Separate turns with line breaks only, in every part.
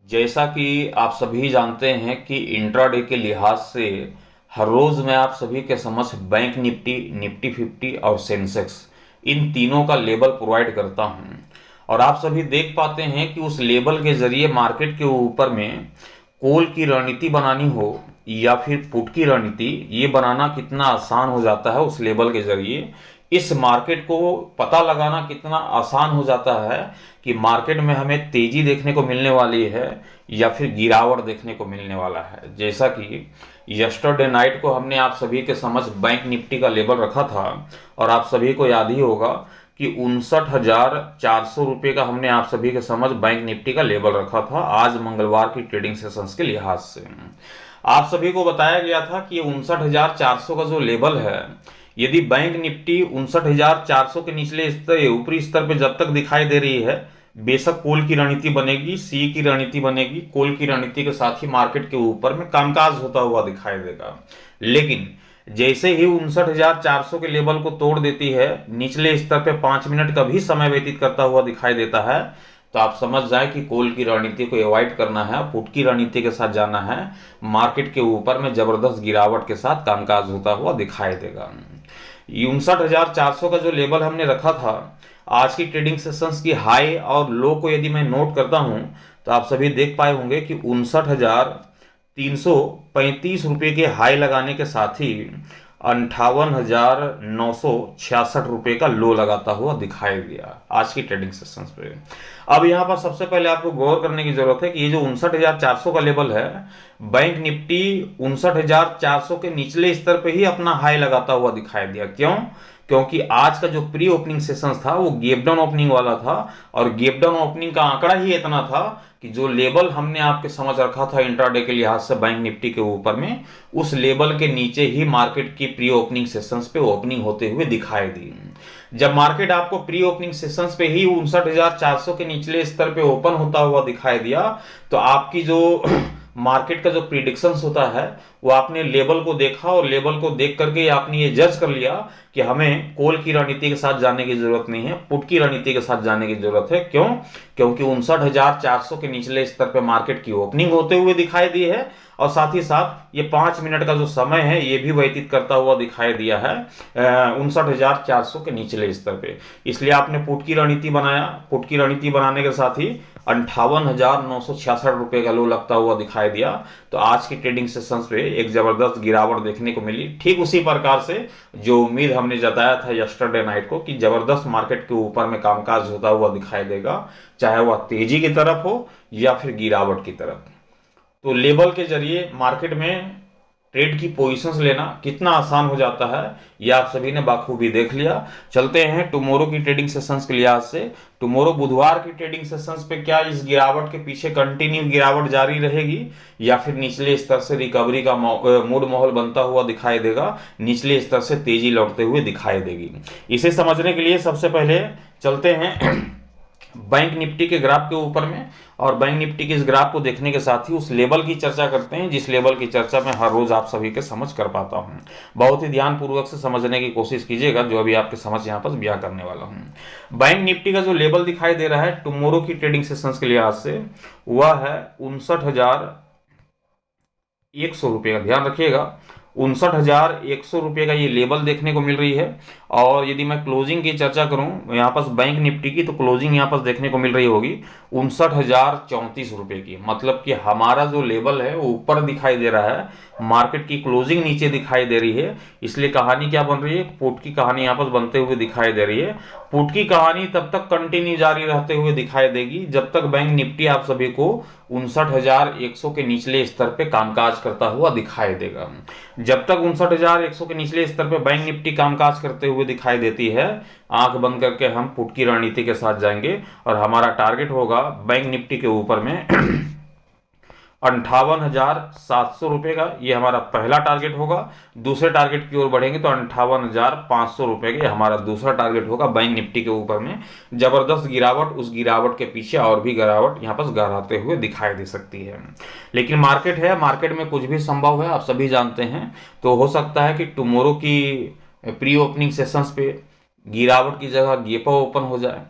जैसा कि आप सभी जानते हैं कि इंट्राडे के लिहाज से हर रोज मैं आप सभी के समक्ष बैंक निफ्टी, निफ्टी 50 और सेंसेक्स इन तीनों का लेबल प्रोवाइड करता हूं। और आप सभी देख पाते हैं कि उस लेबल के जरिए मार्केट के ऊपर में कॉल की रणनीति बनानी हो या फिर पुट की रणनीति, ये बनाना कितना आसान हो जाता है उस लेबल के जरिए। इस मार्केट को पता लगाना कितना आसान हो जाता है कि मार्केट में हमें तेजी देखने को मिलने वाली है या फिर गिरावट देखने को मिलने वाला है। जैसा कि यस्टरडे नाइट को हमने आप सभी के समक्ष बैंक निफ्टी का लेबल रखा था और आप सभी को याद ही होगा कि 59,400 रुपये का हमने आप सभी के समक्ष बैंक निफ्टी का लेबल रखा था आज मंगलवार की ट्रेडिंग सेशंस के लिहाज से। आप सभी को बताया गया था कि ये 59,400 का जो लेबल है, यदि बैंक निफ्टी 59,400 के निचले स्तर, ऊपरी स्तर पे जब तक दिखाई दे रही है, बेशक कॉल की रणनीति बनेगी, सी की रणनीति बनेगी, कॉल की रणनीति के साथ ही मार्केट के ऊपर में कामकाज होता हुआ दिखाई देगा। लेकिन जैसे ही 59,400 के लेवल को तोड़ देती है, निचले स्तर पे 5 मिनट का भी समय व्यतीत करता हुआ दिखाई देता है, तो आप समझ जाए कि कॉल की रणनीति को अवॉइड करना है, पुट की रणनीति के साथ जाना है। मार्केट के ऊपर में जबरदस्त गिरावट के साथ कामकाज होता हुआ दिखाई देगा। 59,400 का जो लेवल हमने रखा था, आज की ट्रेडिंग सेशंस की हाई और लो को यदि मैं नोट करता हूं तो आप सभी देख पाए होंगे कि 59,335 रुपये के हाई लगाने के साथ ही 58,966 रुपये का लो लगाता हुआ दिखाई दिया आज की ट्रेडिंग सेशंस पे। अब यहाँ पर सबसे पहले आपको गौर करने की जरूरत है कि ये जो 59,400 का लेवल है, बैंक निफ्टी 59,400 के निचले स्तर पे ही अपना हाई लगाता हुआ दिखाई दिया। क्यों? क्योंकि आज का जो प्री ओपनिंग सेशंस था वो गैप डाउन ओपनिंग वाला था और गैप डाउन ओपनिंग का आंकड़ा ही इतना था कि जो लेवल हमने आपके समझ रखा था इंट्राडे के लिहाज से बैंक निफ्टी के ऊपर में, उस लेवल के नीचे ही मार्केट की प्री ओपनिंग सेशंस पे ओपनिंग होते हुए दिखाई दी। जब मार्केट आपको प्री ओपनिंग सेशंस पे ही 59,400 के निचले स्तर पे ओपन होता हुआ दिखाई दिया, तो आपकी जो मार्केट का जो प्रिडिक्शंस होता है वो आपने लेवल को देखा और लेवल को देख करके आपने ये जज कर लिया कि हमें कॉल की रणनीति के साथ जाने की जरूरत नहीं है, पुट की रणनीति के साथ जाने की जरूरत है। क्यों? क्योंकि 59,400 के निचले स्तर पे मार्केट की ओपनिंग होते हुए दिखाई दी है और साथ ही साथ ये 5 मिनट का जो समय है ये भी व्यतीत करता हुआ दिखाई दिया है 59,400 के निचले स्तर पे। इसलिए आपने पुट की रणनीति बनाया, पुट की रणनीति बनाने के साथ ही 58,966 रुपये का लो लगता हुआ दिखाई दिया। तो आज की ट्रेडिंग सेशंस पे एक जबरदस्त गिरावट देखने को मिली, ठीक उसी प्रकार से जो उम्मीद हमने जताया था यस्टरडे नाइट को कि जबरदस्त मार्केट के ऊपर में कामकाज होता हुआ दिखाई देगा, चाहे वह तेजी की तरफ हो या फिर गिरावट की तरफ। तो लेवल के जरिए मार्केट में ट्रेड की पोजीशंस लेना कितना आसान हो जाता है, यह आप सभी ने बाखूबी देख लिया। चलते हैं टुमारो की ट्रेडिंग सेशंस के लिहाज से। टुमारो बुधवार की ट्रेडिंग सेशंस पे क्या इस गिरावट के पीछे कंटिन्यू गिरावट जारी रहेगी या फिर निचले स्तर से रिकवरी का मूड माहौल बनता हुआ दिखाई देगा, निचले स्तर से तेजी लौटते हुए दिखाई देगी। इसे समझने के लिए सबसे पहले चलते हैं बैंक निफ्टी के ग्राफ के ऊपर में और बैंक निफ्टी के इस ग्राफ को देखने के साथ ही उस लेवल की चर्चा करते हैं जिस लेवल की चर्चा मैं हर रोज आप सभी के समझ कर पाता हूं। बहुत ही ध्यानपूर्वक से समझने की कोशिश कीजिएगा जो अभी आपके समझ यहां पर बयां करने वाला हूं। बैंक निफ्टी का जो लेवल दिखाई दे रहा है टुमारो की ट्रेडिंग सेशंस के लिहाज से, वह है 59,100 रुपये का। ध्यान रखिएगा 59,100 रुपये का ये लेवल देखने को मिल रही है। और यदि मैं क्लोजिंग की चर्चा करूं यहाँ पास बैंक निफ्टी की, तो क्लोजिंग यहाँ पास देखने को मिल रही होगी 59,034 रुपये की। मतलब कि हमारा जो लेवल है वो ऊपर दिखाई दे रहा है, मार्केट की क्लोजिंग नीचे दिखाई दे रही है। इसलिए कहानी क्या बन रही है, पुट की कहानी यहाँ पर बनते हुए दिखाई दे रही है। पुट की कहानी तब तक कंटिन्यू जारी रहते हुए दिखाई देगी जब तक बैंक निफ्टी आप सभी को 59,100 के निचले स्तर पे कामकाज करता हुआ दिखाई देगा। जब तक 59,100 के निचले स्तर पे बैंक निफ्टी कामकाज करते हुए दिखाई देती है, आंख बंद करके हम पुट की रणनीति के साथ जाएंगे और हमारा टारगेट होगा बैंक निफ्टी के ऊपर में 58,700 रुपये का। ये हमारा पहला टारगेट होगा। दूसरे टारगेट की ओर बढ़ेंगे तो 58,500 रुपये का हमारा दूसरा टारगेट होगा बैंक निफ्टी के ऊपर में। जबरदस्त गिरावट, उस गिरावट के पीछे और भी गिरावट यहाँ पर गहराते हुए दिखाई दे सकती है। लेकिन मार्केट है, मार्केट में कुछ भी संभव है, आप सभी जानते हैं। तो हो सकता है कि टुमारो की प्री ओपनिंग सेशंस पे गिरावट की जगह गैप ओपन हो जाए।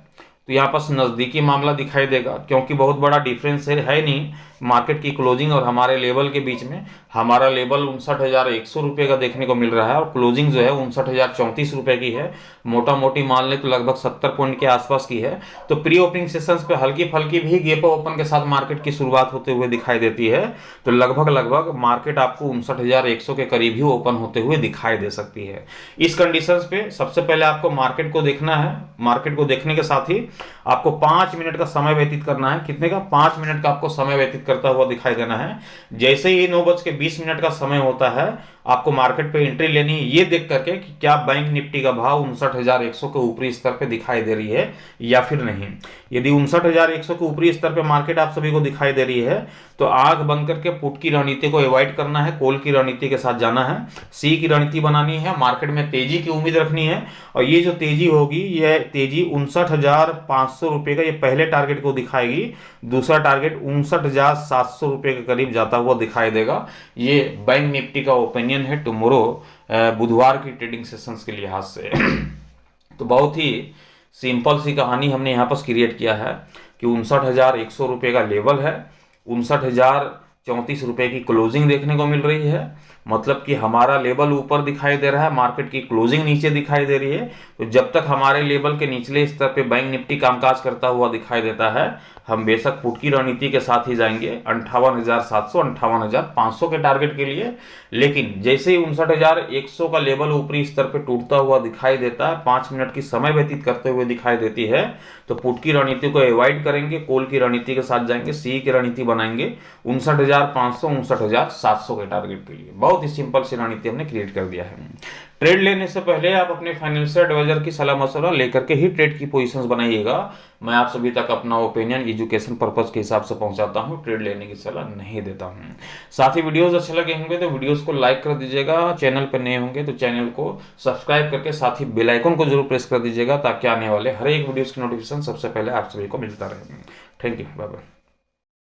तो यहाँ पर नज़दीकी मामला दिखाई देगा, क्योंकि बहुत बड़ा डिफरेंस है नहीं मार्केट की क्लोजिंग और हमारे लेवल के बीच में। हमारा लेवल 59,100 रुपये का देखने को मिल रहा है और क्लोजिंग जो है 59,034 रुपये की है। मोटा मोटी मान ले तो लगभग 70 पॉइंट के आसपास की है। तो प्री ओपनिंग सेशंस पे हल्की फल्की भी गैप ओपन के साथ मार्केट की शुरुआत होते हुए दिखाई देती है। तो लगभग मार्केट आपको 59,100 के करीब ही ओपन होते हुए दिखाई दे सकती है। इस कंडीशंस पे सबसे पहले आपको मार्केट को देखना है। मार्केट को देखने के साथ ही आपको 5 मिनट का समय व्यतीत करना है। कितने का? 5 मिनट का आपको समय व्यतीत करता हुआ दिखाई देना है। जैसे ही 9:20 का समय होता है, आपको मार्केट पे एंट्री लेनी है, ये देख करके कि क्या बैंक निफ्टी का भाव 59,100 के ऊपरी स्तर पे दिखाई दे रही है या फिर नहीं। यदि 59,100 के ऊपरी स्तर पे मार्केट आप सभी को दिखाई दे रही है, तो आंख बंद करके पुट की रणनीति को अवॉइड करना है, कॉल की रणनीति के साथ जाना है, सी की रणनीति बनानी है। मार्केट में तेजी की उम्मीद रखनी है और ये जो तेजी होगी, यह तेजी 59,500 रुपये का ये पहले टारगेट को दिखाएगी। दूसरा टारगेट 59,700 रुपये के करीब जाता हुआ दिखाई देगा। ये बैंक निफ्टी का ओपिनियन है टुमारो, बुधवार की ट्रेडिंग सेशंस के लिहाज से। तो बहुत ही सिंपल सी कहानी हमने यहाँ पर क्रिएट किया है कि 59,100 रुपये का लेवल है, 59,034 रुपये की क्लोजिंग देखने को मिल रही है। मतलब कि हमारा लेवल ऊपर दिखाई दे रहा है, मार्केट की क्लोजिंग नीचे दिखाई दे रही है। तो जब तक हमारे लेवल के निचले स्तर पे बैंक निफ्टी कामकाज करता हुआ दिखाई देता है, हम बेशक पुट की रणनीति के साथ ही जाएंगे 58,700 58,500 के टारगेट के लिए। लेकिन जैसे ही 59,100 का लेवल ऊपरी स्तर पे टूटता हुआ दिखाई देता है, 5 मिनट की समय व्यतीत करते हुए दिखाई देती है, तो पुट की रणनीति को अवॉइड करेंगे, कॉल की रणनीति के साथ जाएंगे, सी की रणनीति बनाएंगे 59,500 59,700 के टारगेट के लिए। बहुत ही सिंपल सी रणनीति हमने क्रिएट कर दिया है। ट्रेड लेने से पहले आप अपने फाइनेंशियल एडवाइजर की सलाह मशवरा लेकर के ही ट्रेड की पोजीशंस बनाइएगा। मैं आप सभी तक अपना ओपिनियन एजुकेशन पर्पस के हिसाब से पहुंचाता हूं, ट्रेड लेने की सलाह नहीं देता हूं। साथ ही वीडियोस अच्छे लगे होंगे तो वीडियोस को लाइक कर दीजिएगा, चैनल पर नए होंगे तो चैनल को सब्सक्राइब करके साथ ही बेल आइकन को जरूर प्रेस कर दीजिएगा, ताकि आने वाले हर एक वीडियोस की नोटिफिकेशन सबसे पहले आप सभी को मिलता रहे। Thank you, bye bye.